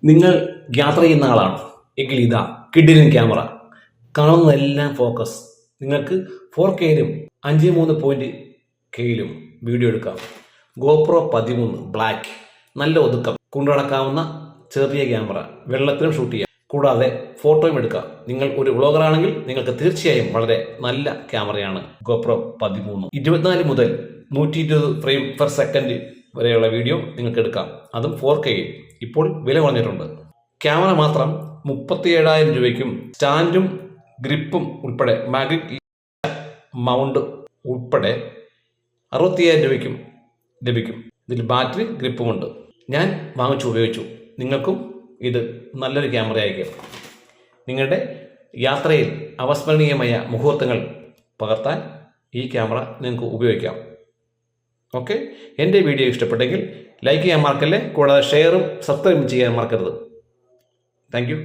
നിങ്ങൾ യാത്ര ചെയ്യുന്ന ആളാണ് എങ്കിൽ ഇതാ കിഡിലൻ ക്യാമറ. കാണുന്നതെല്ലാം ഫോക്കസ്. നിങ്ങൾക്ക് 4Kയിലും 5.3.Kയിലും വീഡിയോ എടുക്കാം. GoPro 13 ബ്ലാക്ക്, നല്ല ഒതുക്കം, കൊണ്ടുനടക്കാവുന്ന ചെറിയ ക്യാമറ, വെള്ളത്തിലും ഷൂട്ട് ചെയ്യാം, കൂടാതെ ഫോട്ടോയും എടുക്കാം. നിങ്ങൾ ഒരു വ്ളോഗർ ആണെങ്കിൽ നിങ്ങൾക്ക് തീർച്ചയായും വളരെ നല്ല ക്യാമറയാണ് GoPro 13. 24 മുതൽ 120 ഫ്രെയിം പെർ സെക്കൻഡ് വരെയുള്ള വീഡിയോ നിങ്ങൾക്ക് എടുക്കാം, അതും 4Kയിൽ. ഇപ്പോൾ വില കുറഞ്ഞിട്ടുണ്ട്. ക്യാമറ മാത്രം 37,000 രൂപയ്ക്കും സ്റ്റാൻഡും ഗ്രിപ്പും ഉൾപ്പെടെ മാഗ്നറ്റിക് മൗണ്ട് ഉൾപ്പെടെ 65,000 രൂപയ്ക്കും ലഭിക്കും. ഇതിൽ ബാറ്ററി ഗ്രിപ്പുമുണ്ട്. ഞാൻ വാങ്ങിച്ചു ഉപയോഗിച്ചു. നിങ്ങൾക്കും ഇത് നല്ലൊരു ക്യാമറ ആയിരിക്കും. നിങ്ങളുടെ യാത്രയിൽ അവസ്മരണീയമായ മുഹൂർത്തങ്ങൾ പകർത്താൻ ഈ ക്യാമറ നിങ്ങൾക്ക് ഉപയോഗിക്കാം. ഓക്കെ, എൻ്റെ വീഡിയോ ഇഷ്ടപ്പെട്ടെങ്കിൽ ലൈക്ക് ചെയ്യാൻ മറക്കല്ലേ, കൂടാതെ ഷെയറും സബ്സ്ക്രൈബും ചെയ്യാൻ മറക്കരുത്. Thank you.